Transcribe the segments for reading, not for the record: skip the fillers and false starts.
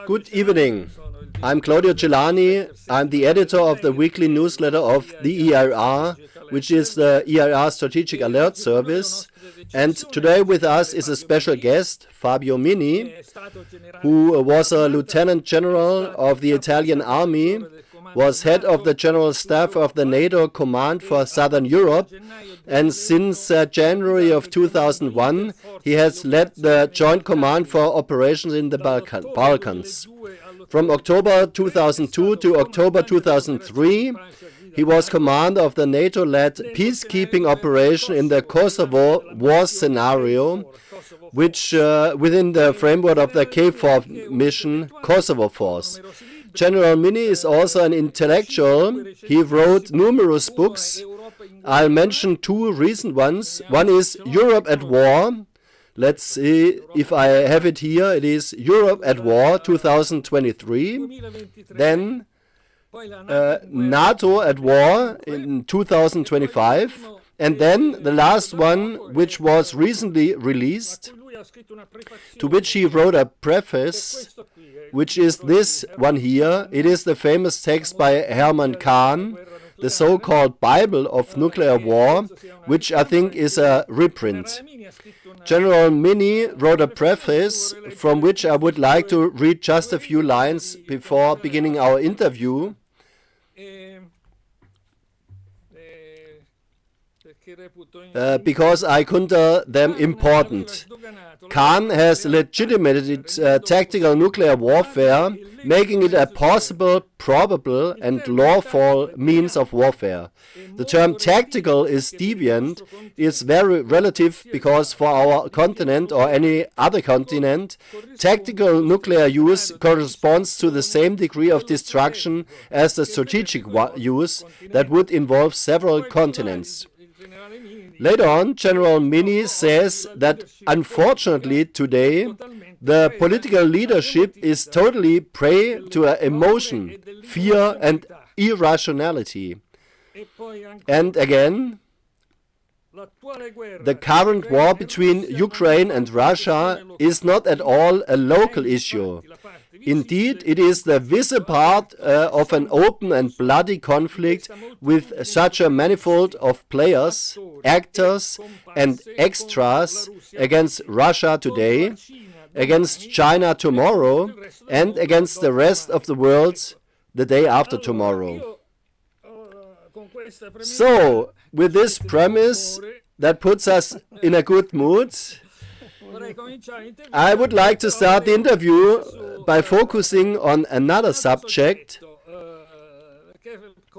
Good evening. I'm Claudio Celani. I'm the editor of the weekly newsletter of the EIR, which is the EIR Strategic Alert Service. And today with us is a special guest, Fabio Mini, who was a lieutenant general of the Italian army, was head of the general staff of the NATO Command for Southern Europe, and since January of 2001 he has led the Joint Command for Operations in the Balkans. From October 2002 to October 2003 he was commander of the NATO-led peacekeeping operation in the Kosovo war scenario, which within the framework of the KFOR mission Kosovo Force. General Mini is also an intellectual. He wrote numerous books. I'll mention two recent ones. One is Europe at War. Let's see if I have it here. It is Europe at War 2023. Then NATO at War in 2025. And then the last one, which was recently released, to which he wrote a preface, which is this one here. It is the famous text by Herman Kahn, the so-called Bible of nuclear war, which I think is a reprint. General Mini wrote a preface from which I would like to read just a few lines before beginning our interview. Because I consider them important. Kahn has legitimated tactical nuclear warfare, making it a possible, probable and lawful means of warfare. The term tactical is deviant, is very relative because for our continent or any other continent, tactical nuclear use corresponds to the same degree of destruction as the strategic use that would involve several continents. Later on, General Mini says that unfortunately today the political leadership is totally prey to emotion, fear and irrationality. And again, the current war between Ukraine and Russia is not at all a local issue. Indeed, it is the visible part of an open and bloody conflict with such a manifold of players, actors and extras against Russia today, against China tomorrow, and against the rest of the world the day after tomorrow. So, with this premise that puts us in a good mood, I would like to start the interview by focusing on another subject,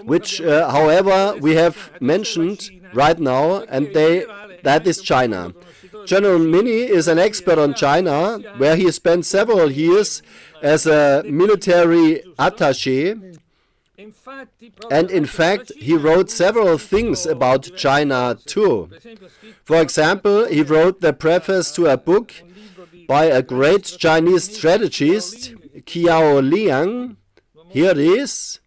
which, however, we have mentioned right now, and that is China. General Mini is an expert on China, where he spent several years as a military attaché. And in fact, he wrote several things about China too. For example, he wrote the preface to a book by a great Chinese strategist, Qiao Liang. Here it is,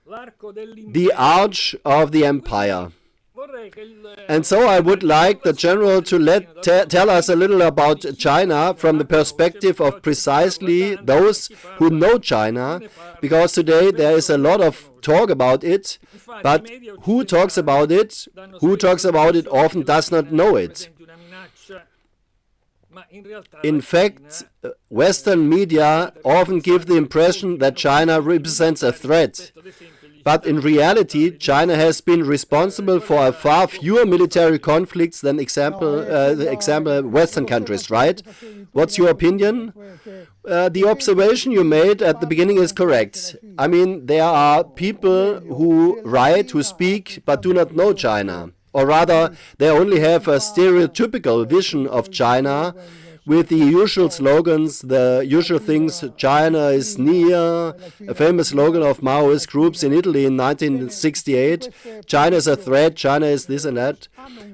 The Arch of the Empire. And so I would like the general to tell us a little about China from the perspective of precisely those who know China, because today there is a lot of talk about it, but who talks about it often does not know it. In fact, Western media often give the impression that China represents a threat. But in reality, China has been responsible for far fewer military conflicts than example Western countries, right? What's your opinion? The observation you made at the beginning is correct. I mean, there are people who write, who speak, but do not know China. Or rather, they only have a stereotypical vision of China, with the usual slogans, the usual things. China is near, a famous slogan of Maoist groups in Italy in 1968. China is a threat, China is this and that.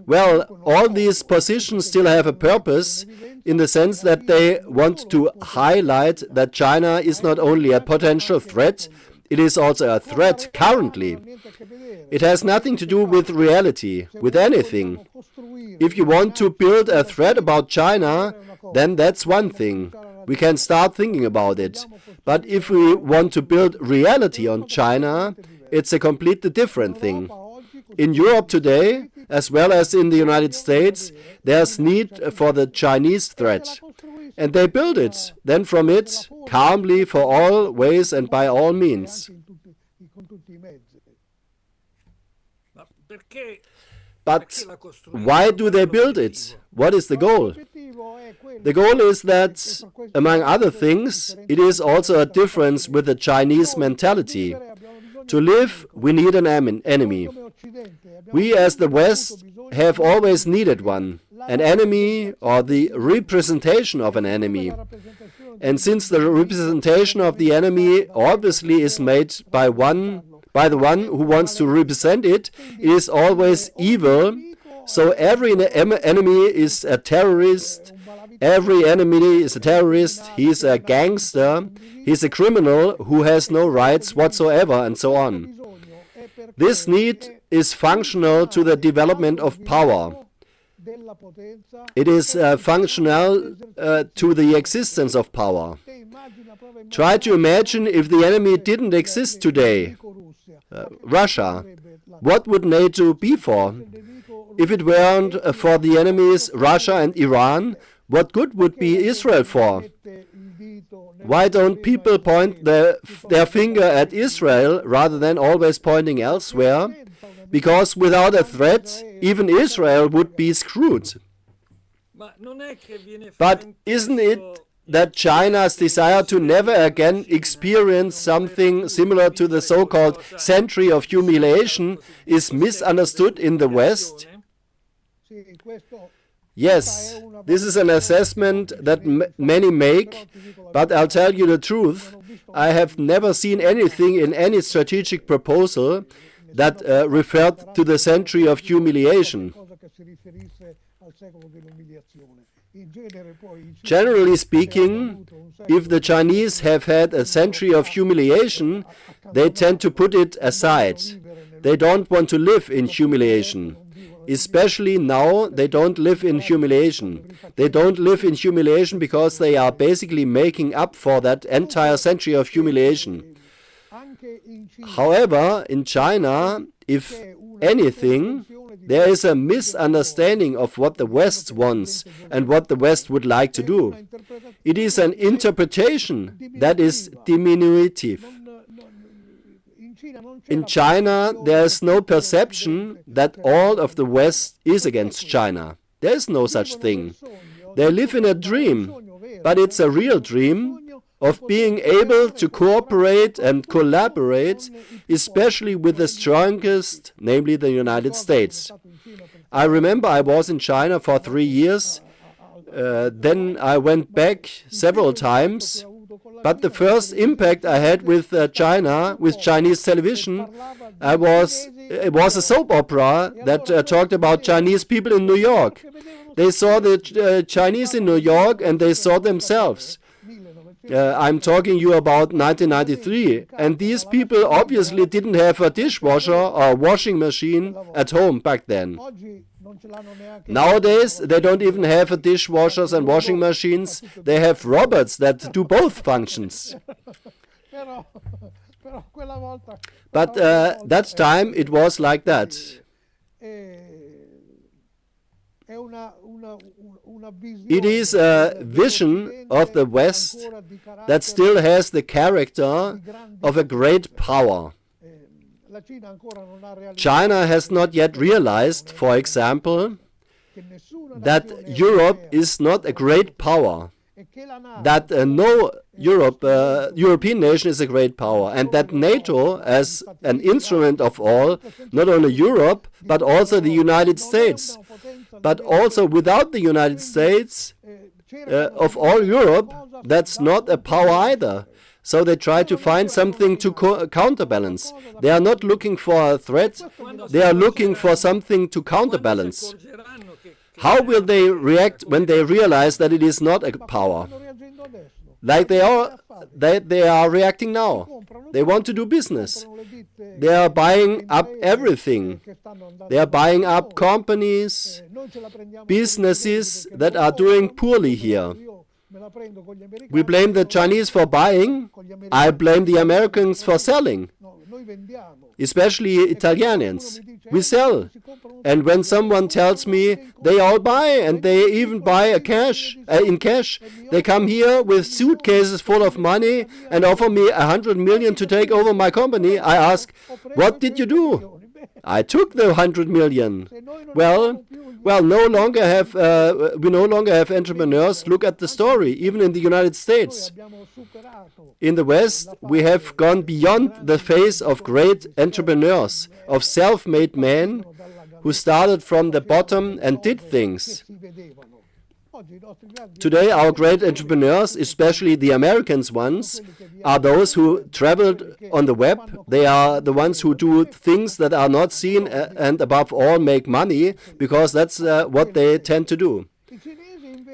Well, all these positions still have a purpose in the sense that they want to highlight that China is not only a potential threat, it is also a threat currently. It has nothing to do with reality, with anything. If you want to build a threat about China, then that's one thing. we can start thinking about it. But if we want to build reality on China, it's a completely different thing. In Europe today, as well as in the United States, there's need for the Chinese threat. And they build it, then from it, calmly, for all ways and by all means. But why do they build it? What is the goal? The goal is that, among other things, it is also a difference with the Chinese mentality. To live, we need an enemy. We as the West have always needed one, an enemy or the representation of an enemy. And since the representation of the enemy obviously is made by the one who wants to represent it, it is always evil. So every enemy is a terrorist. Every enemy is a terrorist. He is a gangster. He is a criminal who has no rights whatsoever, and so on. This need is functional to the development of power. It is functional to the existence of power. Try to imagine if the enemy didn't exist today. Russia. What would NATO be for? If it weren't for the enemies Russia and Iran, what good would be Israel for? Why don't people point their finger at Israel rather than always pointing elsewhere? Because without a threat, even Israel would be screwed. But isn't it that China's desire to never again experience something similar to the so-called century of humiliation is misunderstood in the West? Yes, this is an assessment that many make, but I'll tell you the truth. I have never seen anything in any strategic proposal that referred to the century of humiliation. Generally speaking, if the Chinese have had a century of humiliation, they tend to put it aside. They don't want to live in humiliation. Especially now, they don't live in humiliation. They don't live in humiliation because they are basically making up for that entire century of humiliation. However, in China, if anything, there is a misunderstanding of what the West wants and what the West would like to do. It is an interpretation that is diminutive. In China, there is no perception that all of the West is against China. There is no such thing. They live in a dream, but it's a real dream of being able to cooperate and collaborate, especially with the strongest, namely the United States. I remember I was in China for 3 years. Then I went back several times. But the first impact I had with China, with Chinese television, it was a soap opera that talked about Chinese people in New York. They saw the Chinese in New York and they saw themselves. I'm talking you about 1993. And these people obviously didn't have a dishwasher or a washing machine at home back then. Nowadays, they don't even have dishwashers and washing machines. They have robots that do both functions. But that time it was like that. It is a vision of the West that still has the character of a great power. China has not yet realized, for example, that Europe is not a great power, that no European nation is a great power, and that NATO, as an instrument of all, not only Europe, but also the United States, but also without the United States, of all Europe, that's not a power either. So they try to find something to counterbalance. They are not looking for a threat, they are looking for something to counterbalance. How will they react when they realize that it is not a power? Like they are reacting now. They want to do business. They are buying up everything. They are buying up companies, businesses that are doing poorly here. We blame the Chinese for buying. I blame the Americans for selling, especially Italians. We sell. And when someone tells me they all buy and they even buy in cash, they come here with suitcases full of money and offer me 100 million to take over my company, I ask, what did you do? I took the 100 million. Well, we no longer have entrepreneurs. Look at the story, even in the United States. In the West, we have gone beyond the phase of great entrepreneurs, of self-made men who started from the bottom and did things. Today, our great entrepreneurs, especially the Americans ones, are those who traveled on the web. They are the ones who do things that are not seen and above all make money, because that's what they tend to do.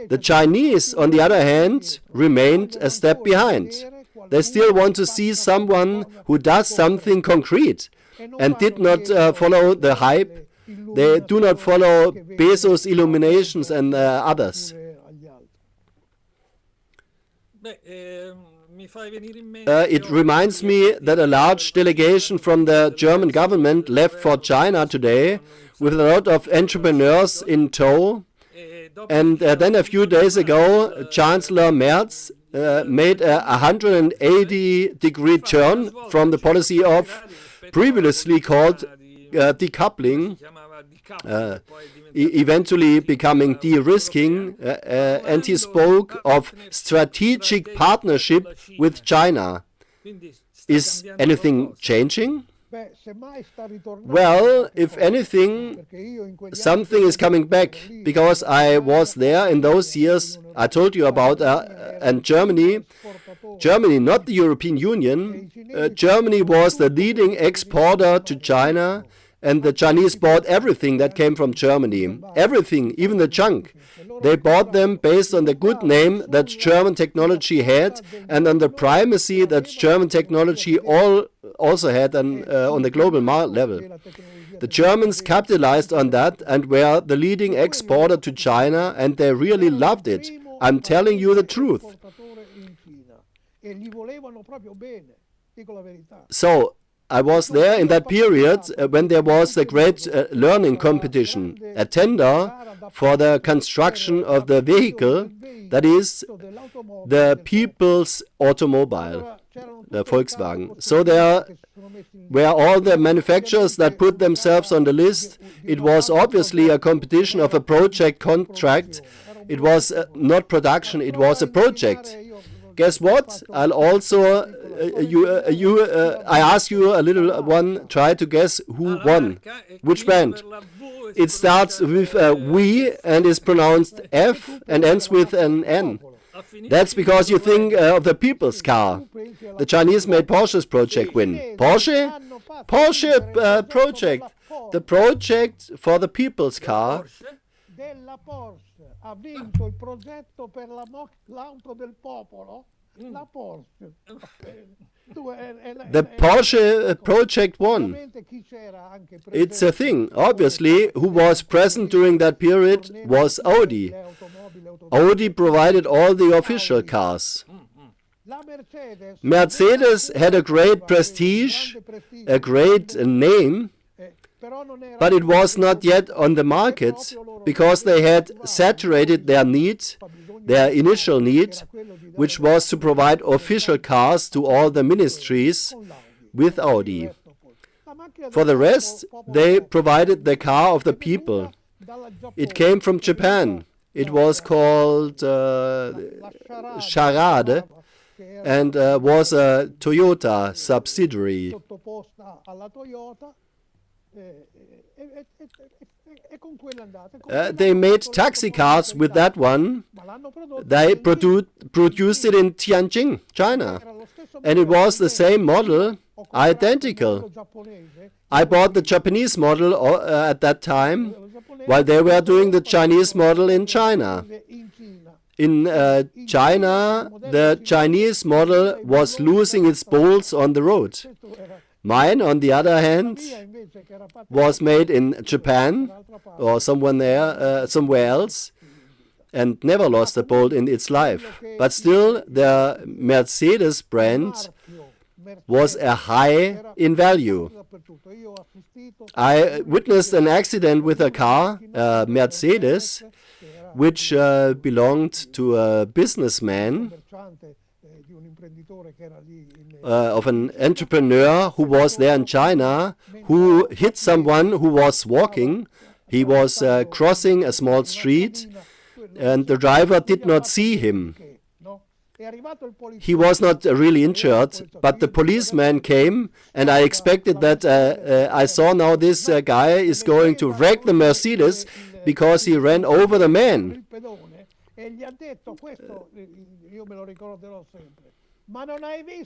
The Chinese, on the other hand, remained a step behind. They still want to see someone who does something concrete and did not follow the hype. They do not follow Bezos' illuminations and others. It reminds me that a large delegation from the German government left for China today with a lot of entrepreneurs in tow. And then a few days ago, Chancellor Merz made a 180-degree turn from the policy of previously called decoupling, eventually becoming de-risking, and he spoke of strategic partnership with China. Is anything changing? Well, if anything, something is coming back, because I was there in those years I told you about, and Germany, not the European Union, Germany was the leading exporter to China, and the Chinese bought everything that came from Germany. Everything, even the junk. They bought them based on the good name that German technology had and on the primacy that German technology also had on the global level. The Germans capitalized on that and were the leading exporter to China, and they really loved it. I'm telling you the truth. So, I was there in that period when there was a great learning competition, a tender for the construction of the vehicle, that is, the people's automobile, the Volkswagen. So there were all the manufacturers that put themselves on the list. It was obviously a competition of a project contract. It was not production, it was a project. Guess what? I'll also, I ask you a little one, try to guess who won. Which band? It starts with a V and is pronounced F and ends with an N. That's because you think of the people's car. The Chinese made Porsche's project win. Porsche project. The project for the people's car. Ha vinto il progetto per l'auto del popolo, la Porsche. The Porsche project won. It's a thing. Obviously, who was present during that period was Audi. Audi provided all the official cars. Mercedes had a great prestige, a great name, but it was not yet on the market because they had saturated their need, their initial need, which was to provide official cars to all the ministries with Audi. For the rest, they provided the car of the people. It came from Japan. It was called Charade and was a Toyota subsidiary. They made taxi cars with that one. They produced it in Tianjin, China. And it was the same model, identical. I bought the Japanese model at that time, while they were doing the Chinese model in China. In China, the Chinese model was losing its bolts on the road. Mine, on the other hand, was made in Japan or somewhere else, and never lost a bolt in its life. But still, the Mercedes brand was a high in value. I witnessed an accident with a car, a Mercedes, which belonged to a businessman, of an entrepreneur who was there in China, who hit someone who was walking. He was crossing a small street, and the driver did not see him. He was not really injured, but the policeman came, and I expected that I saw now this guy is going to wreck the Mercedes because he ran over the man.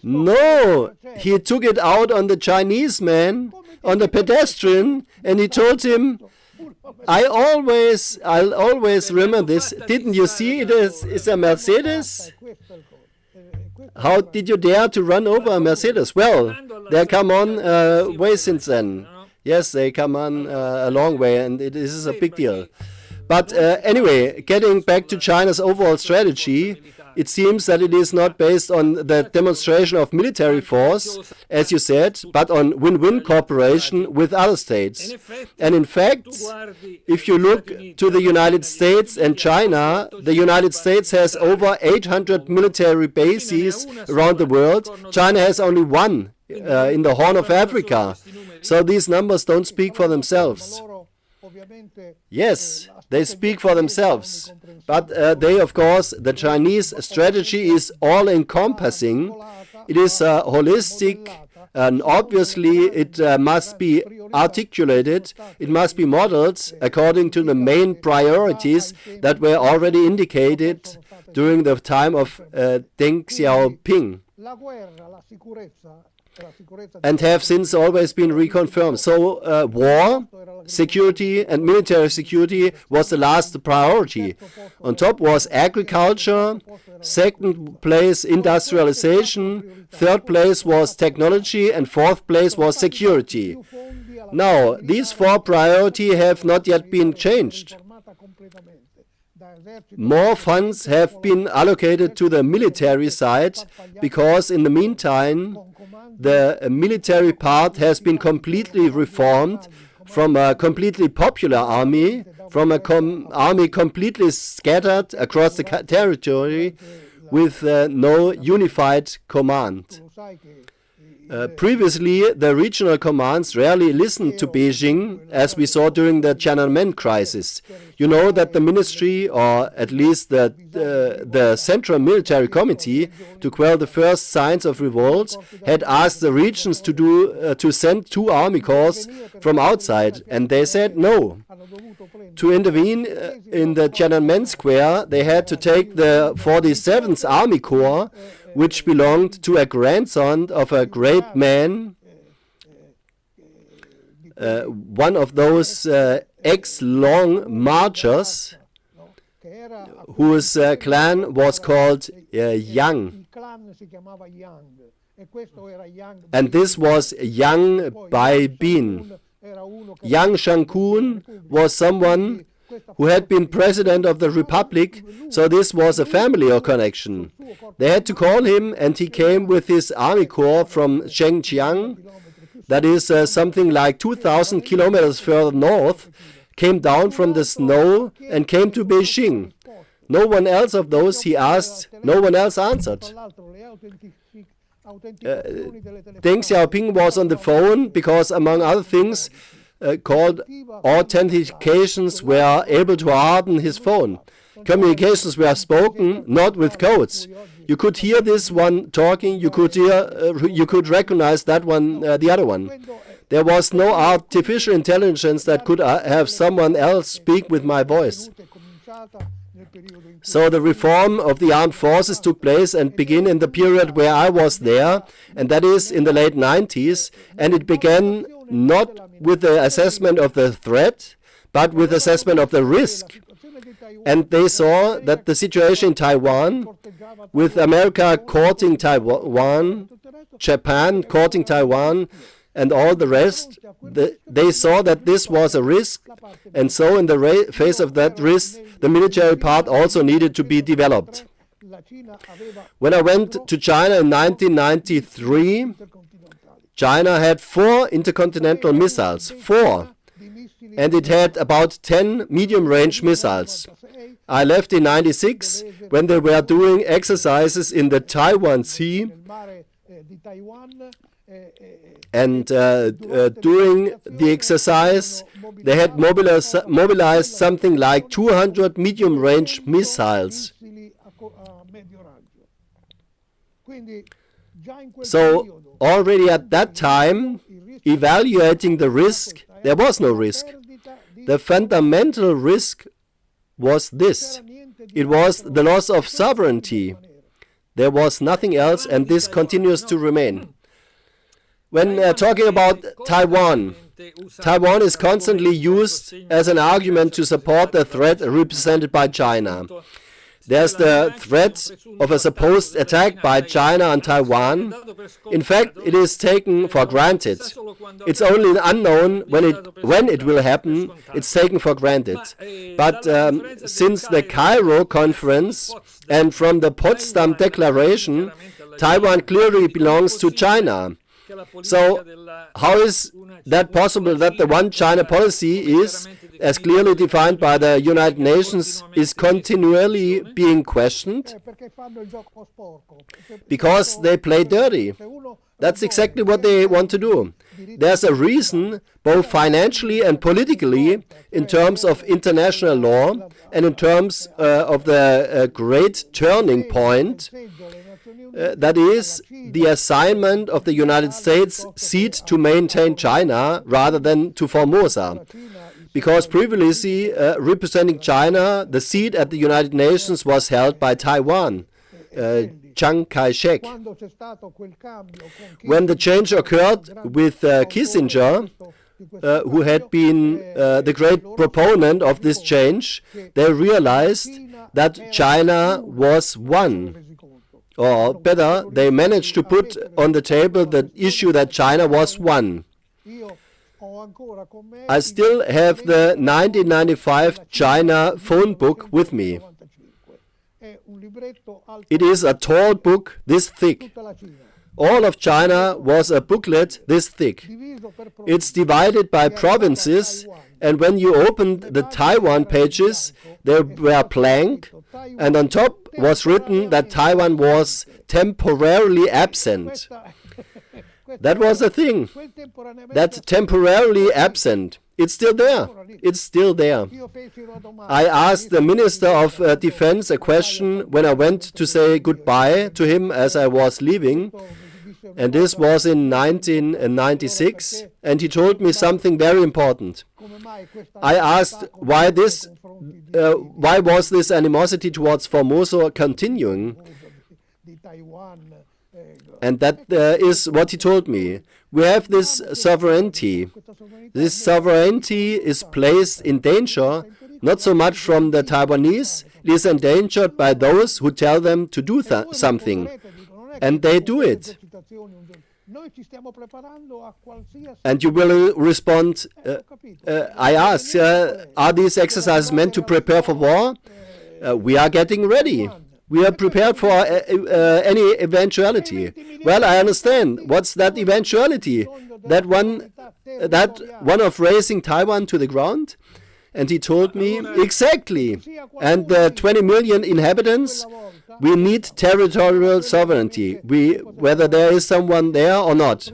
No, he took it out on the Chinese man, on the pedestrian, and he told him, I'll always remember this. Didn't you see it is a Mercedes? How did you dare to run over a Mercedes? Well, they come on way since then. Yes, they come on a long way, and this is a big deal. But anyway, getting back to China's overall strategy, it seems that it is not based on the demonstration of military force, as you said, but on win-win cooperation with other states. And in fact, if you look to the United States and China, the United States has over 800 military bases around the world. China has only one in the Horn of Africa. So these numbers don't speak for themselves. Yes, they speak for themselves. But they, of course, the Chinese strategy is all-encompassing. It is holistic, and obviously it must be articulated, it must be modeled according to the main priorities that were already indicated during the time of Deng Xiaoping, and have since always been reconfirmed. So war, security and military security was the last priority. On top was agriculture, second place industrialization, third place was technology, and fourth place was security. Now, these four priorities have not yet been changed. More funds have been allocated to the military side because in the meantime the military part has been completely reformed from a completely popular army, from an army completely scattered across the territory with no unified command. Previously, the regional commands rarely listened to Beijing, as we saw during the Tiananmen crisis. You know that the ministry, or at least the Central Military Committee, to quell the first signs of revolt, had asked the regions to send 2 army corps from outside, and they said no. To intervene in the Tiananmen Square, they had to take the 47th Army Corps, which belonged to a grandson of a great man, one of those ex-long marchers, whose clan was called Yang. And this was Yang Bai Bin. Yang Shangkun was someone who had been president of the republic, so this was a family connection. They had to call him, and he came with his army corps from Zhejiang, that is something like 2,000 kilometers further north, came down from the snow and came to Beijing. No one else of those he asked, no one else answered. Deng Xiaoping was on the phone because, among other things, called authentications were able to harden his phone. Communications were spoken, not with codes. You could hear this one talking, you could recognize that one, the other one. There was no artificial intelligence that could have someone else speak with my voice. So the reform of the armed forces took place and began in the period where I was there, and that is in the late 90s, and it began not with the assessment of the threat, but with assessment of the risk. And they saw that the situation in Taiwan, with America courting Taiwan, Japan courting Taiwan, and all the rest, they saw that this was a risk, and so in the face of that risk, the military part also needed to be developed. When I went to China in 1993, China had 4 intercontinental missiles, 4, and it had about 10 medium-range missiles. I left in 96 when they were doing exercises in the Taiwan Sea, and during the exercise they had mobilized something like 200 medium-range missiles. So already at that time, evaluating the risk, there was no risk. The fundamental risk was this. It was the loss of sovereignty. There was nothing else, and this continues to remain. When talking about Taiwan, Taiwan is constantly used as an argument to support the threat represented by China. There's the threat of a supposed attack by China on Taiwan. In fact, it is taken for granted. It's only unknown when it will happen. It's taken for granted. But since the Cairo conference and from the Potsdam Declaration, Taiwan clearly belongs to China. So how is that possible that the one China policy is, as clearly defined by the United Nations, is continually being questioned? Because they play dirty. That's exactly what they want to do. There's a reason, both financially and politically, in terms of international law and in terms of the great turning point, that is the assignment of the United States seat to maintain China rather than to Formosa. Because previously, representing China, the seat at the United Nations was held by Taiwan, Chiang Kai-shek. When the change occurred with Kissinger, who had been the great proponent of this change, they realized that China was one. Or better, they managed to put on the table the issue that China was one. I still have the 1995 China phone book with me. It is a tall book this thick. All of China was a booklet this thick. It's divided by provinces, and when you opened the Taiwan pages, they were blank, and on top was written that Taiwan was temporarily absent. That was the thing. That temporarily absent. It's still there. It's still there. I asked the Minister of Defense a question when I went to say goodbye to him as I was leaving, and this was in 1996, and he told me something very important. I asked why was this animosity towards Formosa continuing? And that is what he told me. We have this sovereignty. This sovereignty is placed in danger, not so much from the Taiwanese, it is endangered by those who tell them to do something. And they do it. And you will respond, I ask, are these exercises meant to prepare for war? We are getting ready. We are prepared for any eventuality. Well, I understand. What's that eventuality? That one of raising Taiwan to the ground? And he told me, exactly. And the 20 million inhabitants, we need territorial sovereignty, whether there is someone there or not.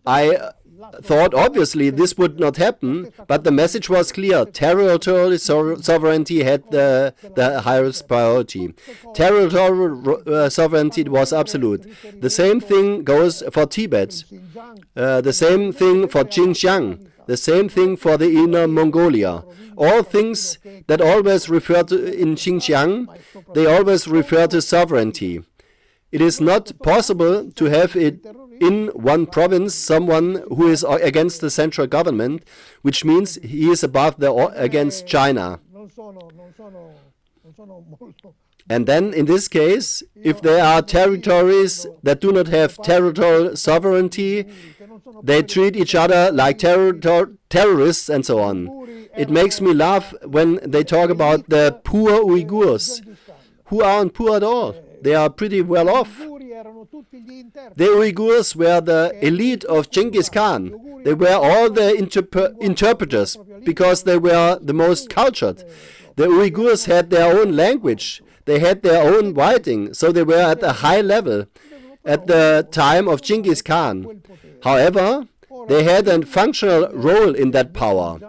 I thought obviously this would not happen, but the message was clear. Territorial sovereignty had the highest priority. Territorial sovereignty was absolute. The same thing goes for Tibet. The same thing for Xinjiang. The same thing for the Inner Mongolia. All things that always refer to, in Xinjiang, they always refer to sovereignty. It is not possible to have it in one province someone who is against the central government, which means he is above against China. And then in this case, if there are territories that do not have territorial sovereignty, they treat each other like terrorists and so on. It makes me laugh when they talk about the poor Uyghurs, who aren't poor at all. They are pretty well off. The Uyghurs were the elite of Genghis Khan. They were all the interpreters because they were the most cultured. The Uyghurs had their own language. They had their own writing, so they were at a high level at the time of Genghis Khan. However, they had a functional role in that power.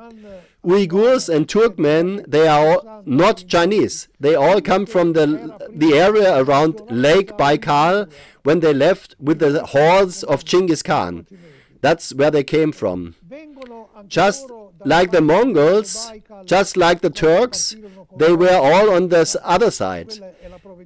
Uyghurs and Turkmen, they are not Chinese. They all come from the area around Lake Baikal when they left with the hordes of Genghis Khan. That's where they came from. Just like the Mongols, just like the Turks, they were all on the other side.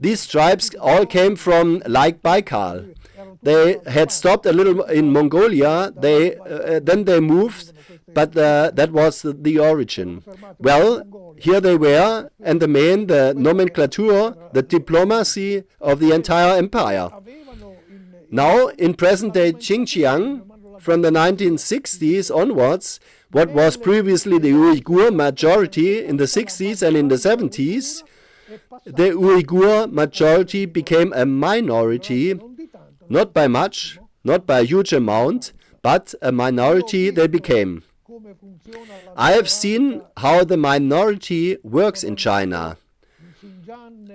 These tribes all came from Lake Baikal. They had stopped a little in Mongolia, then they moved, but that was the origin. Well, here they were, and the nomenclature, the diplomacy of the entire empire. Now, in present-day Xinjiang, from the 1960s onwards, what was previously the Uyghur majority in the 60s and in the 70s, the Uyghur majority became a minority, not by much, not by a huge amount, but a minority they became. I have seen how the minority works in China.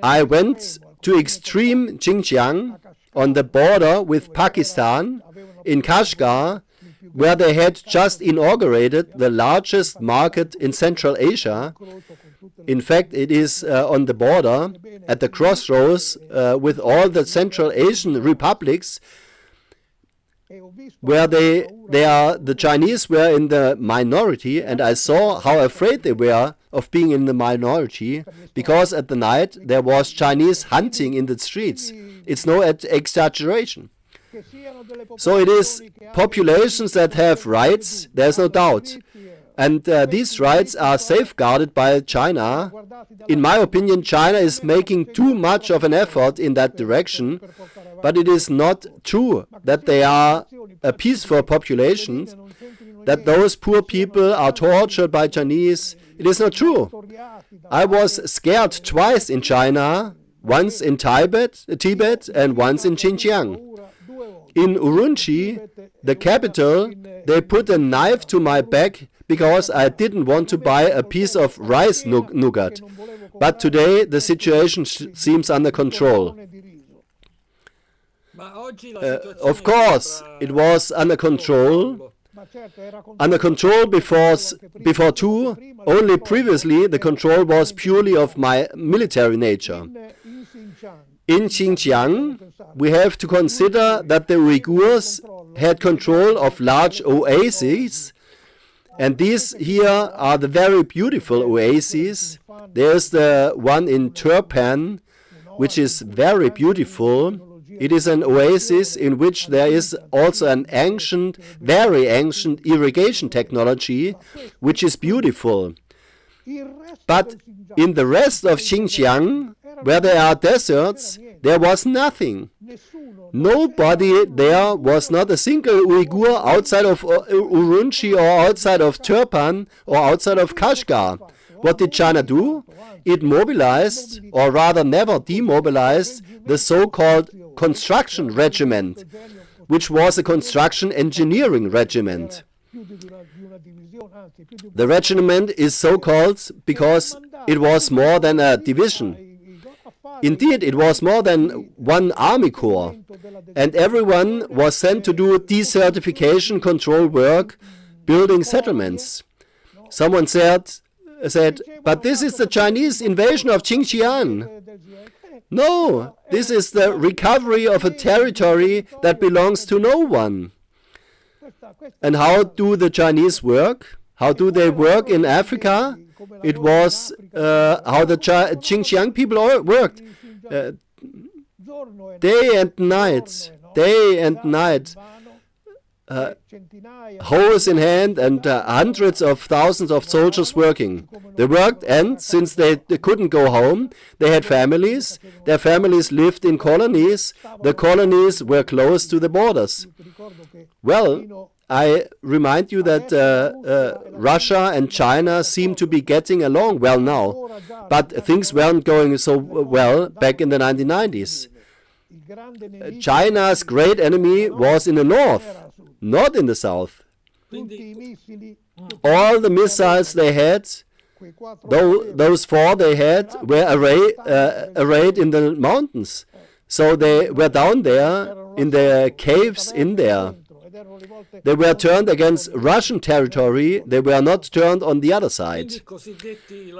I went to extreme Xinjiang on the border with Pakistan in Kashgar, where they had just inaugurated the largest market in Central Asia. In fact, it is on the border, at the crossroads with all the Central Asian republics, where the Chinese were in the minority, and I saw how afraid they were of being in the minority, because at the night there was Chinese hunting in the streets. It's no exaggeration. So it is populations that have rights, there's no doubt. And these rights are safeguarded by China. In my opinion, China is making too much of an effort in that direction, but it is not true that they are a peaceful population, that those poor people are tortured by Chinese. It is not true. I was scared twice in China, once in Tibet and once in Xinjiang. In Urumqi, the capital, they put a knife to my back because I didn't want to buy a piece of rice nougat. But today the situation seems under control. Of course, it was under control. Under control before too. Only previously the control was purely of my military nature. In Xinjiang, we have to consider that the Uyghurs had control of large oases, and these here are the very beautiful oases. There's the one in Turpan, which is very beautiful. It is an oasis in which there is also an ancient, very ancient irrigation technology, which is beautiful. But in the rest of Xinjiang, where there are deserts, there was nothing. Nobody there was not a single Uyghur outside of Urumqi or outside of Turpan or outside of Kashgar. What did China do? It mobilized, or rather never demobilized, the so-called construction regiment, which was a construction engineering regiment. The regiment is so-called because it was more than a division. Indeed, it was more than one army corps, and everyone was sent to do desertification control work, building settlements. Someone said, but this is the Chinese invasion of Xinjiang. No, this is the recovery of a territory that belongs to no one. And how do the Chinese work? How do they work in Africa? It was how the Xinjiang people worked. Day and night. hose in hand and hundreds of thousands of soldiers working. They worked, and since they couldn't go home, they had families. Their families lived in colonies. The colonies were close to the borders. Well, I remind you that Russia and China seem to be getting along well now, but things weren't going so well back in the 1990s. China's great enemy was in the north, not in the south. All the missiles they had, those 4 they had, were arrayed in the mountains. So they were down there in the caves in there. They were turned against Russian territory. They were not turned on the other side.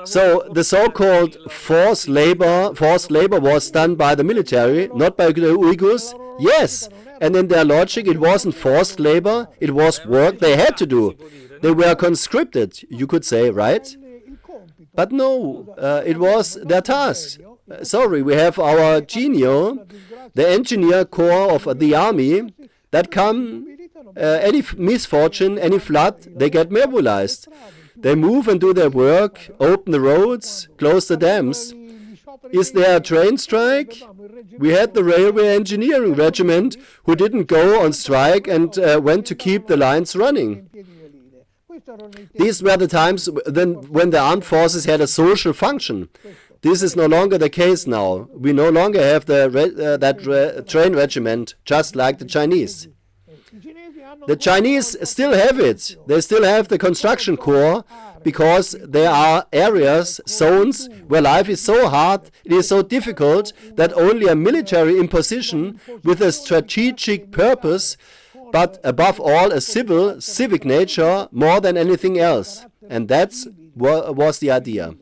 So the so-called forced labor was done by the military, not by the Uyghurs. Yes, and in their logic it wasn't forced labor, it was work they had to do. They were conscripted, you could say, right? But no, it was their task. Sorry, we have our genio, the engineer corps of the army, that come, any misfortune, any flood, they get mobilized. They move and do their work, open the roads, close the dams. Is there a train strike? We had the railway engineering regiment who didn't go on strike and went to keep the lines running. These were the times when the armed forces had a social function. This is no longer the case now. We no longer have that train regiment, just like the Chinese. The Chinese still have it. They still have the construction corps because there are areas, zones, where life is so hard, it is so difficult that only a military imposition with a strategic purpose, but above all a civic nature more than anything else. And that was the idea.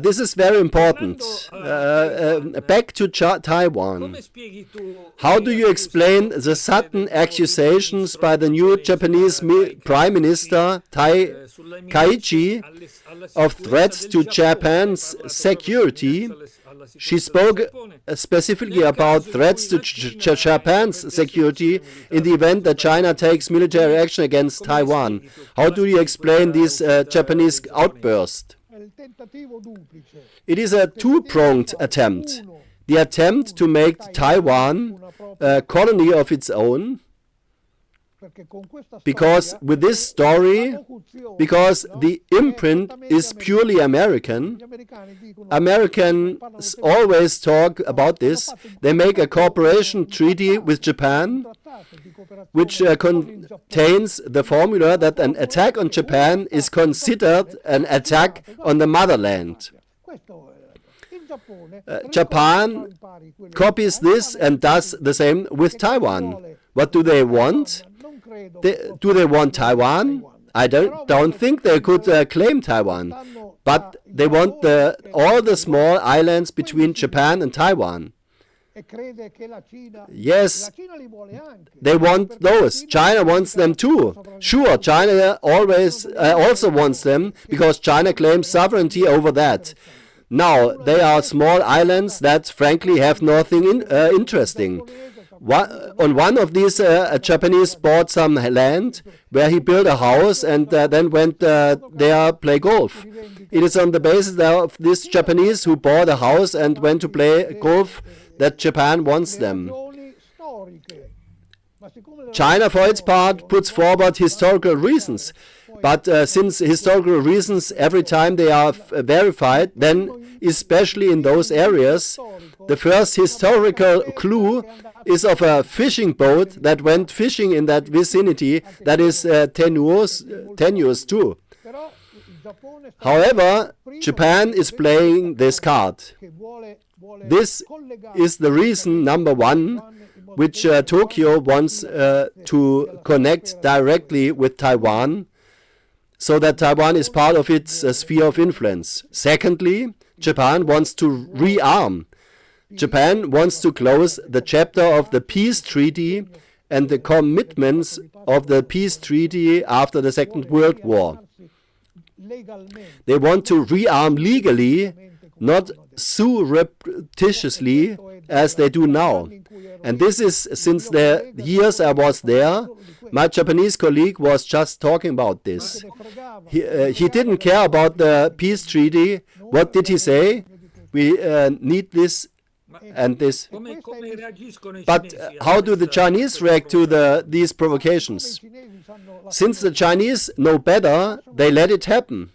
This is very important. Back to Taiwan. How do you explain the sudden accusations by the new Japanese Prime Minister Kaichi of threats to Japan's security? She spoke specifically about threats to Japan's security in the event that China takes military action against Taiwan. How do you explain this Japanese outburst? It is a two-pronged attempt. The attempt to make Taiwan a colony of its own, because with this story, because the imprint is purely American, Americans always talk about this. They make a cooperation treaty with Japan, which contains the formula that an attack on Japan is considered an attack on the motherland. Japan copies this and does the same with Taiwan. What do they want? Do they want Taiwan? I don't think they could claim Taiwan, but they want all the small islands between Japan and Taiwan. Yes, they want those. China wants them too. Sure, China always also wants them because China claims sovereignty over that. Now, they are small islands that frankly have nothing interesting. On one of these, a Japanese bought some land where he built a house and then went there play golf. It is on the basis of this Japanese who bought a house and went to play golf that Japan wants them. China, for its part, puts forward historical reasons. But since historical reasons, every time they are verified, then especially in those areas, the first historical clue is of a fishing boat that went fishing in that vicinity that is tenuous too. However, Japan is playing this card. This is the reason number one, which Tokyo wants to connect directly with Taiwan, so that Taiwan is part of its sphere of influence. Secondly, Japan wants to rearm. Japan wants to close the chapter of the peace treaty and the commitments of the peace treaty after the Second World War. They want to rearm legally not surreptitiously as they do now. And this is since the years I was there. My Japanese colleague was just talking about this. He didn't care about the peace treaty. What did he say? We need this and this. But how do the Chinese react to these provocations? Since the Chinese know better, they let it happen.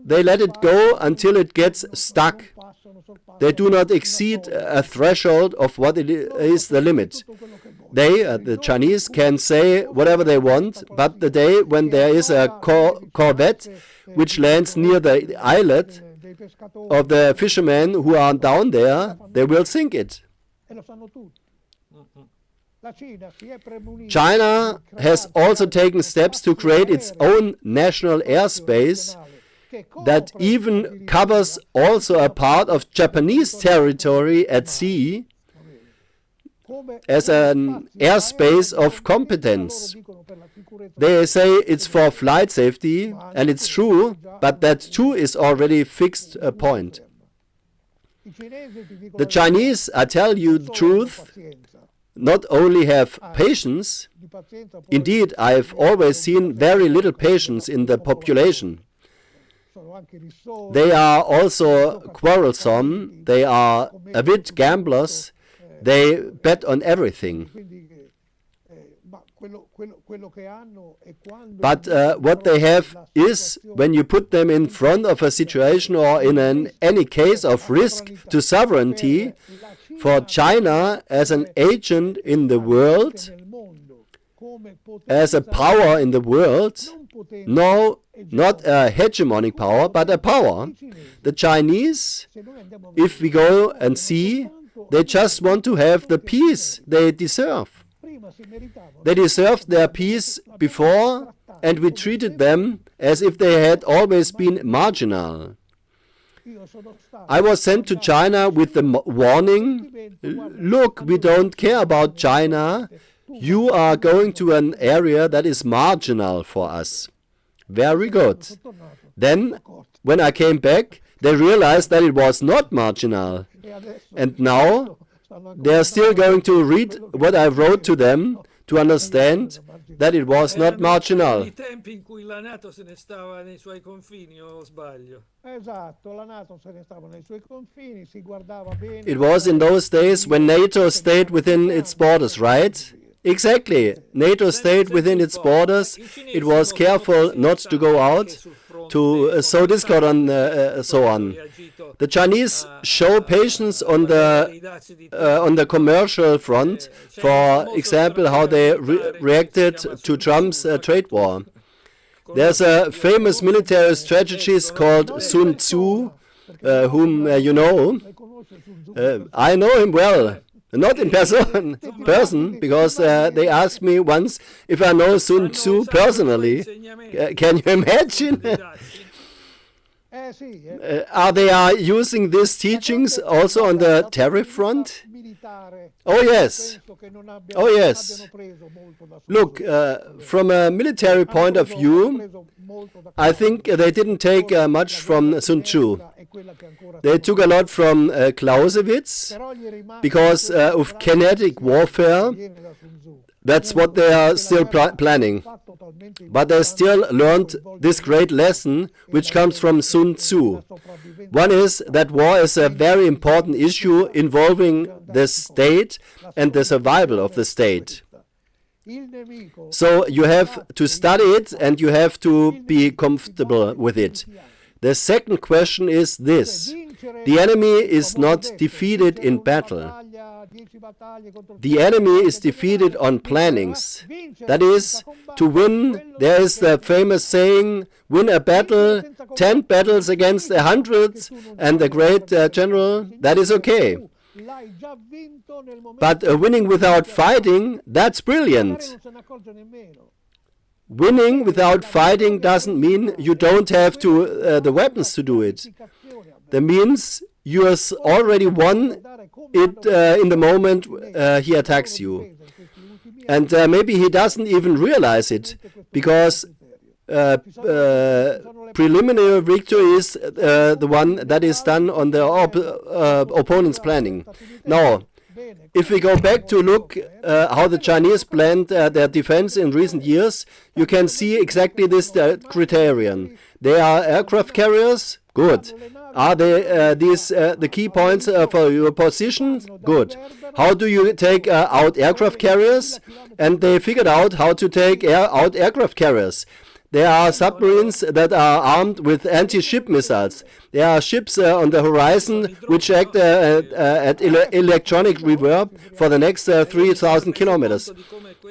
They let it go until it gets stuck. They do not exceed a threshold of what is the limit. They, the Chinese, can say whatever they want, but the day when there is a corvette which lands near the islet of the fishermen who are down there, they will sink it. China has also taken steps to create its own national airspace that even covers also a part of Japanese territory at sea as an airspace of competence. They say it's for flight safety, and it's true, but that too is already fixed a point. The Chinese, I tell you the truth, not only have patience, indeed I've always seen very little patience in the population. They are also quarrelsome, they are avid gamblers, they bet on everything. But what they have is, when you put them in front of a situation or in any case of risk to sovereignty, for China as an agent in the world, as a power in the world, no, not a hegemonic power, but a power. The Chinese, if we go and see, they just want to have the peace they deserve. They deserved their peace before, and we treated them as if they had always been marginal. I was sent to China with the warning, look, we don't care about China, you are going to an area that is marginal for us. Very good. Then, when I came back, they realized that it was not marginal. And now, they are still going to read what I wrote to them to understand that it was not marginal. It was in those days when NATO stayed within its borders, right? Exactly. NATO stayed within its borders. It was careful not to go out, to sow discord and so on. The Chinese show patience on the commercial front. For example, how they reacted to Trump's trade war. There's a famous military strategist called Sun Tzu, whom you know. I know him well. Not in person, because they asked me once if I know Sun Tzu personally. Can you imagine? Are they using these teachings also on the tariff front? Oh yes. Oh yes. Look, from a military point of view, I think they didn't take much from Sun Tzu. They took a lot from Clausewitz because of kinetic warfare. That's what they are still planning. But they still learned this great lesson which comes from Sun Tzu. One is that war is a very important issue involving the state and the survival of the state. So you have to study it and you have to be comfortable with it. The second question is this: the enemy is not defeated in battle. The enemy is defeated on plannings. That is, to win, there is the famous saying, win a battle, 10 battles against 100, and the great general, that is okay. But winning without fighting, that's brilliant. Winning without fighting doesn't mean you don't have the weapons to do it. That means you have already won it in the moment he attacks you. And maybe he doesn't even realize it, because preliminary victory is the one that is done on the opponent's planning. Now, if we go back to look how the Chinese planned their defense in recent years, you can see exactly this criterion. They are aircraft carriers? Good. Are they the key points for your position? Good. How do you take out aircraft carriers? And they figured out how to take out aircraft carriers. There are submarines that are armed with anti-ship missiles. There are ships on the horizon which act at electronic reverb for the next 3,000 kilometers.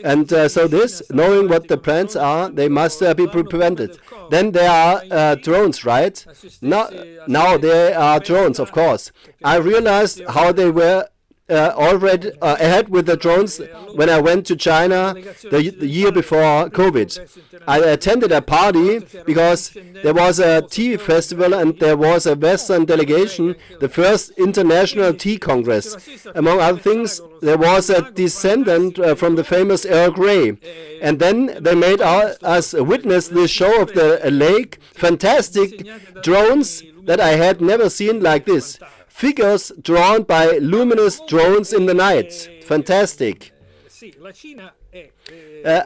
And so this, knowing what the plans are, they must be prevented. Then there are drones, right? Now there are drones, of course. I realized how they were already ahead with the drones when I went to China the year before COVID. I attended a party because there was a tea festival and there was a Western delegation, the first international tea congress. Among other things, there was a descendant from the famous Earl Grey. And then they made us witness the show of the lake. Fantastic drones that I had never seen like this. Figures drawn by luminous drones in the night. Fantastic.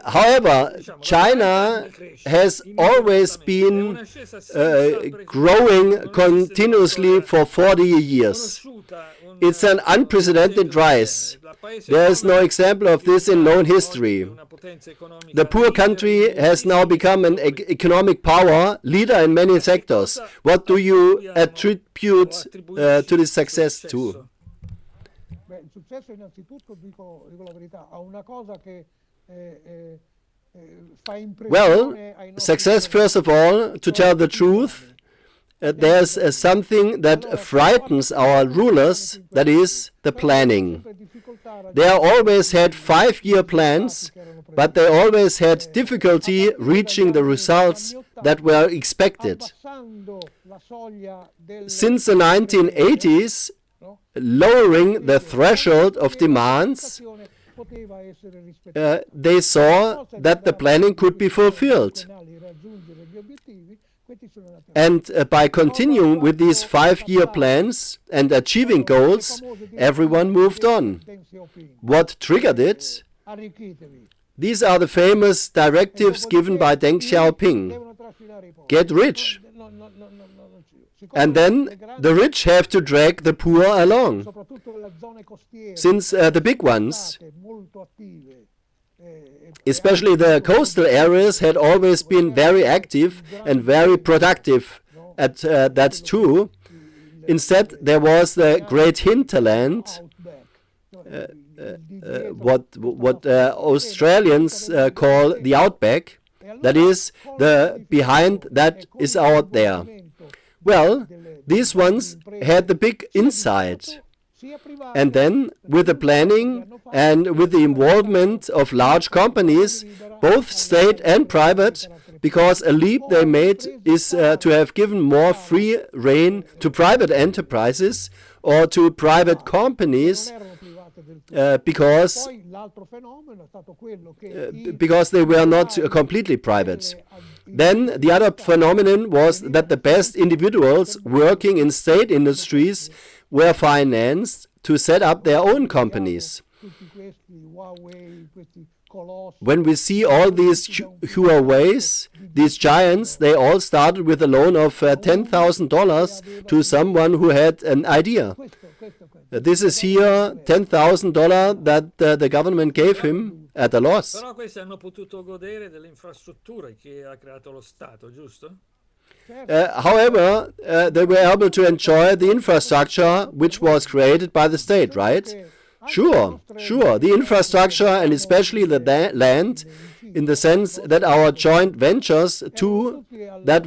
However, China has always been growing continuously for 40 years. It's an unprecedented rise. There is no example of this in known history. The poor country has now become an economic power, leader in many sectors. What do you attribute to this success to? Il successo innanzitutto, dico la verità, ha una cosa che fa impressione ai nostri success, first of all, to tell the truth, there's something that frightens our rulers, that is, the planning. They always had 5-year plans, but they always had difficulty reaching the results that were expected. Since the 1980s, lowering the threshold of demands, they saw that the planning could be fulfilled. And by continuing with these 5-year plans and achieving goals, everyone moved on. What triggered it? These are the famous directives given by Deng Xiaoping. Get rich. And then the rich have to drag the poor along. Since the big ones, especially the coastal areas, had always been very active and very productive at that too. Instead, there was the great hinterland, what Australians call the outback. That is, the behind that is out there. Well, these ones had the big insight. And then, with the planning and with the involvement of large companies, both state and private, because a leap they made is to have given more free rein to private enterprises or to private companies, because they were not completely private. Then the other phenomenon was that the best individuals working in state industries were financed to set up their own companies. When we see all these Huawei's, these giants, they all started with a loan of $10,000 to someone who had an idea. This is here $10,000 that the government gave him at a loss. Però questi hanno potuto godere delle infrastrutture che ha creato lo Stato, giusto? However, they were able to enjoy the infrastructure which was created by the state, right? Sure. The infrastructure and especially the land, in the sense that our joint ventures too, that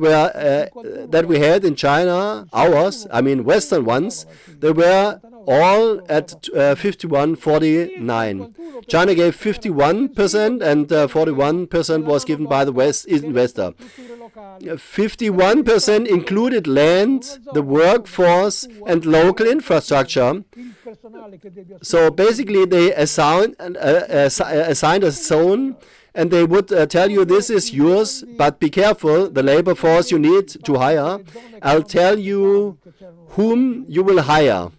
we had in China, ours, I mean Western ones, they were all at 51-49. China gave 51% and 41% was given by the West investor. 51% included land, the workforce, and local infrastructure. So basically, they assigned a zone, and they would tell you this is yours, but be careful, the labor force you need to hire, I'll tell you whom you will hire.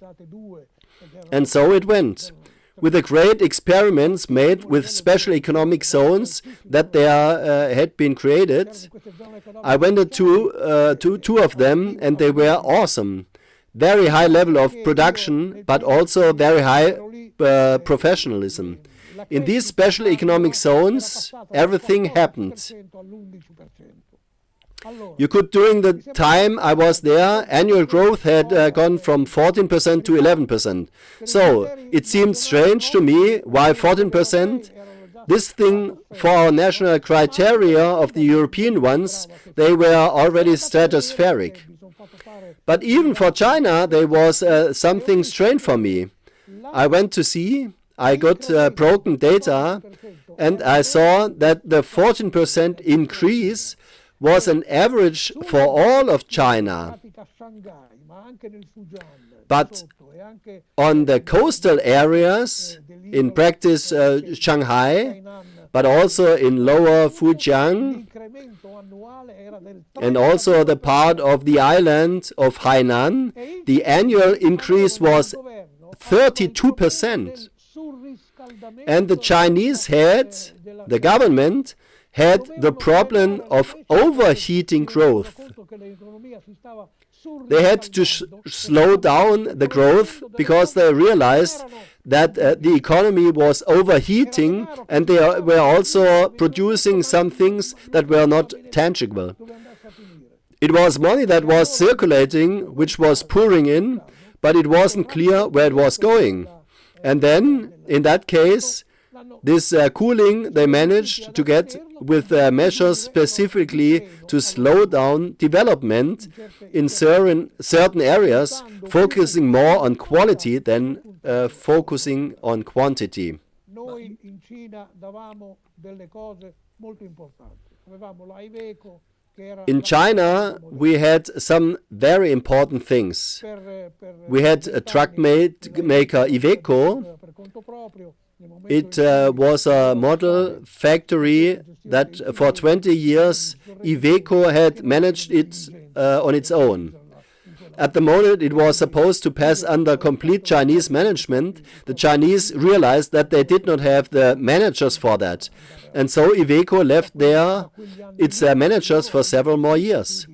And so it went. With the great experiments made with special economic zones that there had been created, I went to two of them, and they were awesome. Very high level of production, but also very high professionalism. In these special economic zones, everything happened. You could, during the time I was there, annual growth had gone from 14% to 11%. So it seemed strange to me why 14%. This thing for our national criteria of the European ones, they were already stratospheric. But even for China, there was something strange for me. I went to see, I got broken data, and I saw that the 14% increase was an average for all of China. But on the coastal areas, in practice Shanghai, but also in lower Fujian, and also the part of the island of Hainan, the annual increase was 32%. And the Chinese had, the government, had the problem of overheating growth. They had to slow down the growth because they realized that the economy was overheating, and they were also producing some things that were not tangible. It was money that was circulating, which was pouring in, but it wasn't clear where it was going. And then, in that case, this cooling they managed to get with measures specifically to slow down development in certain areas, focusing more on quality than focusing on quantity. Noi in Cina davamo delle cose molto importanti. Avevamo la Iveco. In China, we had some very important things. We had a truck maker Iveco. It was a model factory that for 20 years Iveco had managed it on its own. At the moment it was supposed to pass under complete Chinese management. The Chinese realized that they did not have the managers for that. And so Iveco left there its managers for several more years.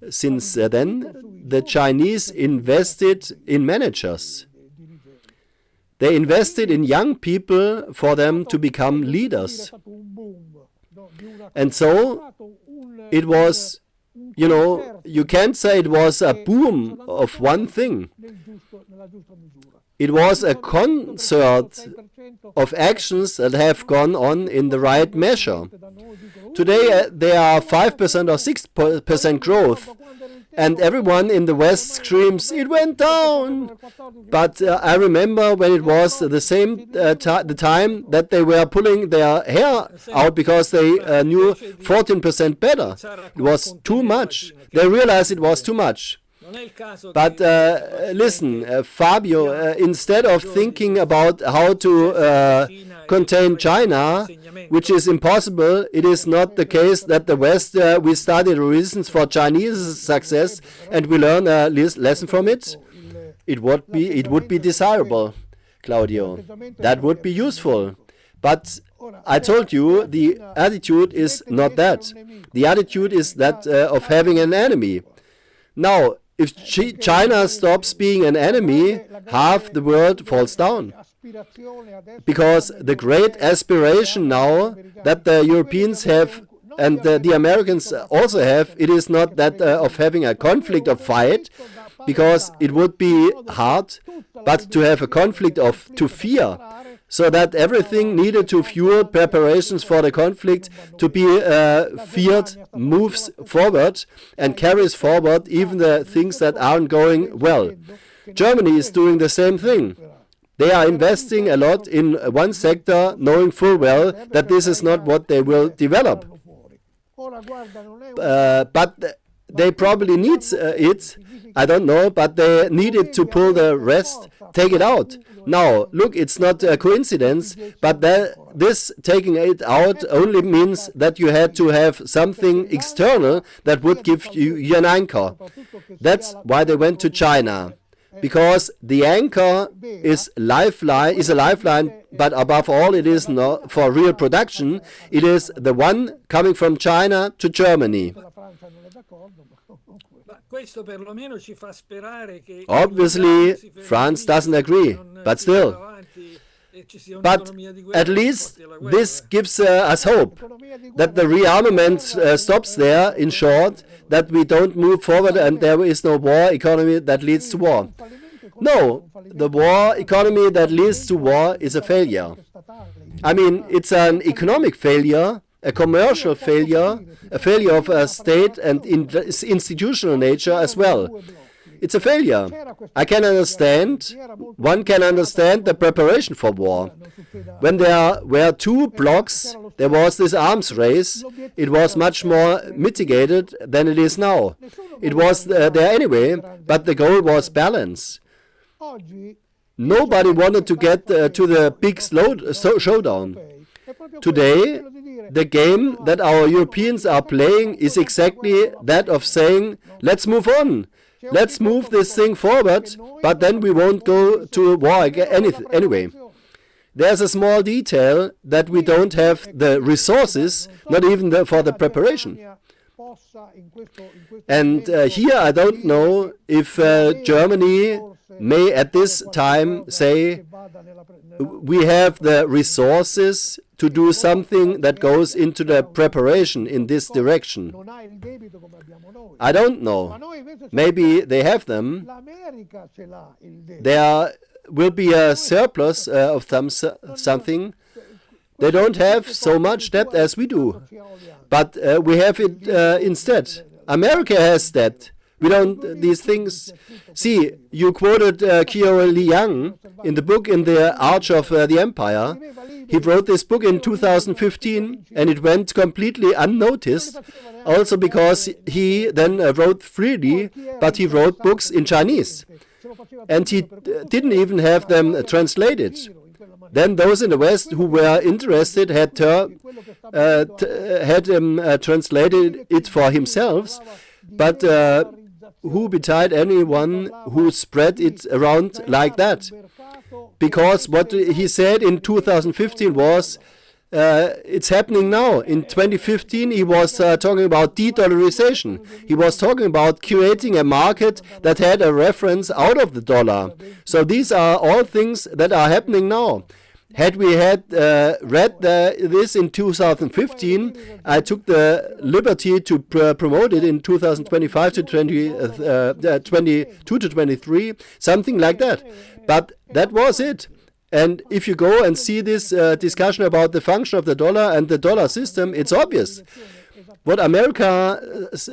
Since then, the Chinese invested in managers. They invested in young people for them to become leaders. And so it was, you can't say it was a boom of one thing. It was a concert of actions that have gone on in the right measure. Today there are 5% or 6% growth, and everyone in the West screams, it went down! But I remember when it was the same the time that they were pulling their hair out because they knew 14% better. It was too much. They realized it was too much. But listen, Fabio, instead of thinking about how to contain China, which is impossible, it is not the case that the West, we study the reasons for Chinese success and we learn a lesson from it. It would be desirable, Claudio. That would be useful. But I told you, the attitude is not that. The attitude is that of having an enemy. Now, if China stops being an enemy, half the world falls down. Because the great aspiration now that the Europeans have and the Americans also have, it is not that of having a conflict of fight, because it would be hard, but to have a conflict to fear, so that everything needed to fuel preparations for the conflict to be feared moves forward and carries forward even the things that aren't going well. Germany is doing the same thing. They are investing a lot in one sector, knowing full well that this is not what they will develop. But they probably need it, I don't know, but they need it to pull the rest, take it out. Now, look, it's not a coincidence, but this taking it out only means that you had to have something external that would give you an anchor. That's why they went to China. Because the anchor is a lifeline, but above all it is not for real production. It is the one coming from China to Germany. Obviously, France doesn't agree, but still. But at least this gives us hope that the rearmament stops there, in short, that we don't move forward and there is no war economy that leads to war. No, the war economy that leads to war is a failure. I mean, it's an economic failure, a commercial failure, a failure of a state and institutional nature as well. It's a failure. I can understand, one can understand the preparation for war. When there were two blocks, there was this arms race. It was much more mitigated than it is now. It was there anyway, but the goal was balance. Nobody wanted to get to the big showdown. Today, the game that our Europeans are playing is exactly that of saying, let's move on. Let's move this thing forward, but then we won't go to war anyway. There's a small detail that we don't have the resources, not even for the preparation. And here I don't know if Germany may at this time say we have the resources to do something that goes into the preparation in this direction. I don't know. Maybe they have them. There will be a surplus of something. They don't have so much debt as we do. But we have it instead. America has debt. We don't, these things. See, you quoted Kyo Liang in the book In the Arch of the Empire. He wrote this book in 2015 and it went completely unnoticed. Also because he then wrote freely, but he wrote books in Chinese. And he didn't even have them translated. Then those in the West who were interested had translated it for himself. But who betide anyone who spread it around like that? Because what he said in 2015 was, it's happening now. In 2015 he was talking about de-dollarization. He was talking about creating a market that had a reference out of the dollar. So these are all things that are happening now. Had we had read this in 2015, I took the liberty to promote it in 2025 to 22 to 23, something like that. But that was it. And if you go and see this discussion about the function of the dollar and the dollar system, it's obvious. What Americans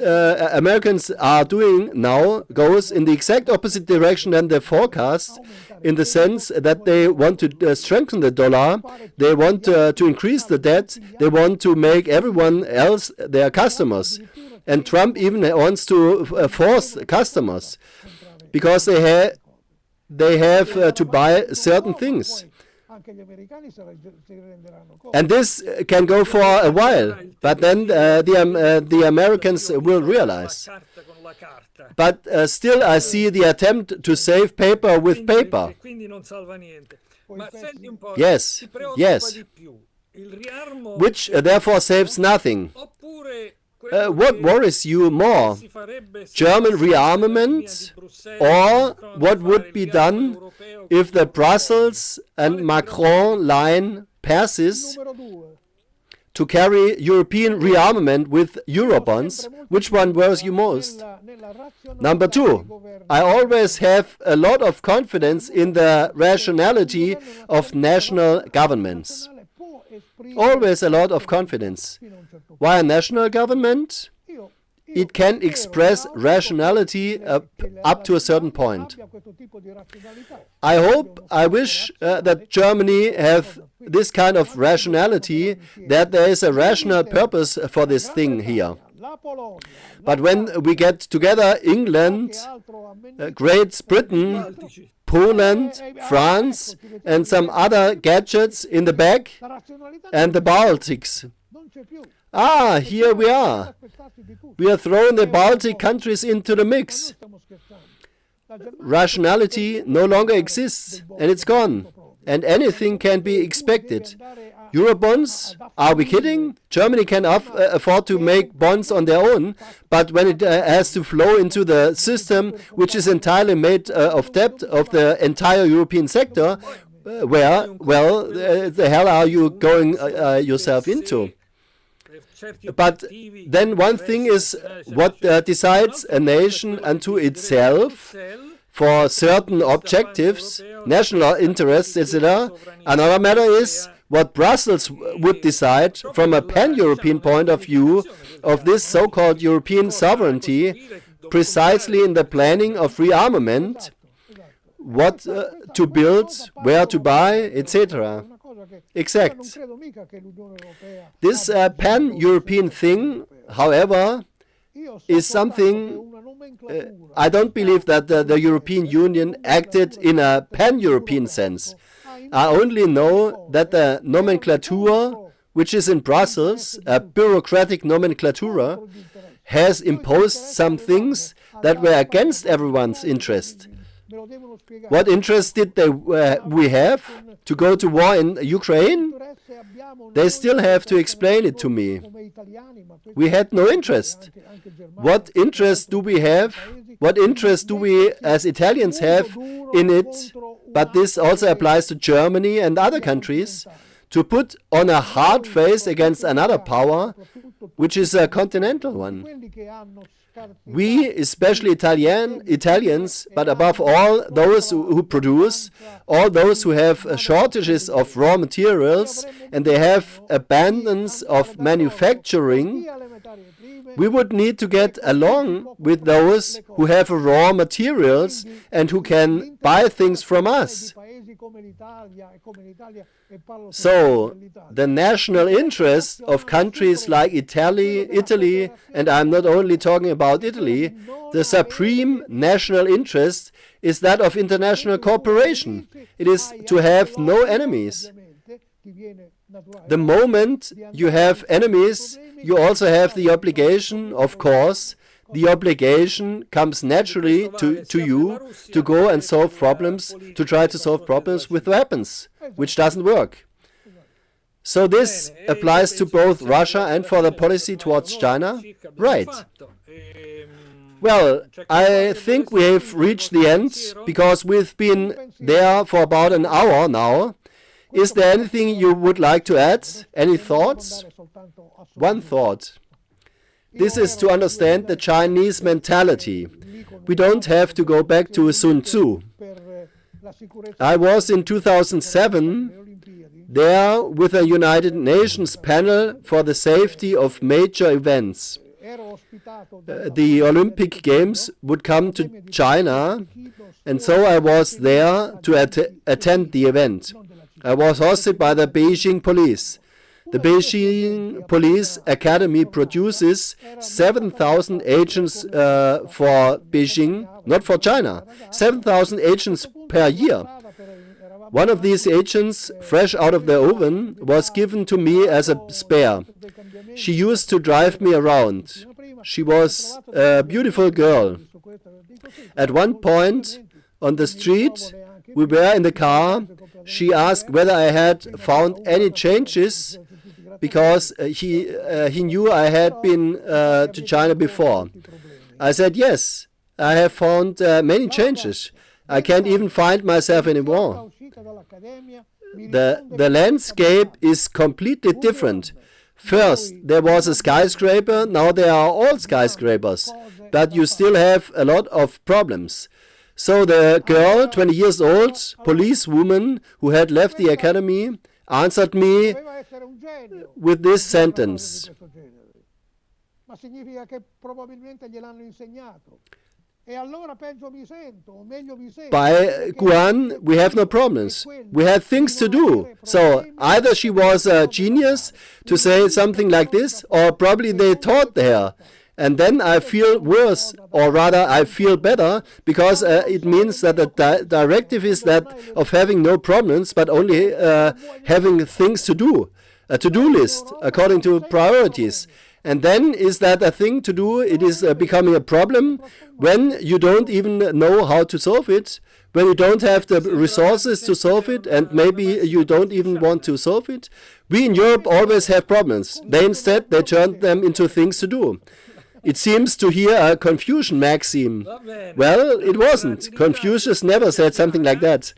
are doing now goes in the exact opposite direction than the forecast, in the sense that they want to strengthen the dollar, they want to increase the debt, they want to make everyone else their customers. And Trump even wants to force customers, because they have to buy certain things. And this can go for a while, but then the Americans will realize. But still I see the attempt to save paper with paper. Yes, yes. Which therefore saves nothing. What worries you more? German rearmament, or what would be done if the Brussels and Macron line passes to carry European rearmament with Eurobonds? Which one worries you most? Number two, I always have a lot of confidence in the rationality of national governments. Always a lot of confidence. Why a national government? It can express rationality up to a certain point. I wish that Germany have this kind of rationality, that there is a rational purpose for this thing here. But when we get together, England, Great Britain, Poland, France, and some other gadgets in the back, and the Baltics. Ah, here we are. We are throwing the Baltic countries into the mix. Rationality no longer exists, and it's gone. And anything can be expected. Eurobonds? Are we kidding? Germany can afford to make bonds on their own, but when it has to flow into the system, which is entirely made of debt of the entire European sector, the hell are you going yourself into? But then one thing is what decides a nation unto itself for certain objectives, national interests, etc. Another matter is what Brussels would decide from a pan-European point of view of this so-called European sovereignty, precisely in the planning of rearmament, what to build, where to buy, etc. Exact. This pan-European thing, however, is something I don't believe that the European Union acted in a pan-European sense. I only know that the nomenclature, which is in Brussels, a bureaucratic nomenclature, has imposed some things that were against everyone's interest. What interest did we have to go to war in Ukraine? They still have to explain it to me. We had no interest. What interest do we have? What interest do we as Italians have in it? But this also applies to Germany and other countries, to put on a hard face against another power, which is a continental one. We, especially Italians, but above all those who produce, all those who have shortages of raw materials and they have abundance of manufacturing, we would need to get along with those who have raw materials and who can buy things from us. So, the national interest of countries like Italy, and I'm not only talking about Italy, the supreme national interest is that of international cooperation. It is to have no enemies. The moment you have enemies, you also have the obligation, of course. The obligation comes naturally to you to go and solve problems, to try to solve problems with weapons, which doesn't work. So this applies to both Russia and for the policy towards China? Right. Well, I think we have reached the end, because we've been there for about an hour now. Is there anything you would like to add? Any thoughts? One thought. This is to understand the Chinese mentality. We don't have to go back to Sun Tzu. I was in 2007 there with a United Nations panel for the safety of major events. The Olympic Games would come to China, and so I was there to attend the event. I was hosted by the Beijing police. The Beijing Police Academy produces 7,000 agents for Beijing, not for China. 7,000 agents per year. One of these agents, fresh out of the oven, was given to me as a spare. She used to drive me around. She was a beautiful girl. At one point on the street, we were in the car. She asked whether I had found any changes, because he knew I had been to China before. I said, yes, I have found many changes. I can't even find myself anymore. The landscape is completely different. First, there was a skyscraper, now there are all skyscrapers, but you still have a lot of problems. So the girl, 20 years old, policewoman who had left the academy, answered me with this sentence. By Guan, we have no problems. We had things to do. So either she was a genius to say something like this, or probably they taught her. And then I feel worse, or rather I feel better, because it means that the directive is that of having no problems, but only having things to do, a to-do list according to priorities. And then is that a thing to do? It is becoming a problem when you don't even know how to solve it, when you don't have the resources to solve it, and maybe you don't even want to solve it. We in Europe always have problems. They turn them into things to do. It seems to hear a Confucian maxim. Well, it wasn't. Confucius never said something like that.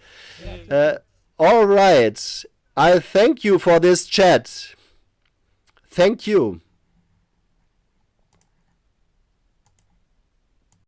All right. I thank you for this chat. Thank you.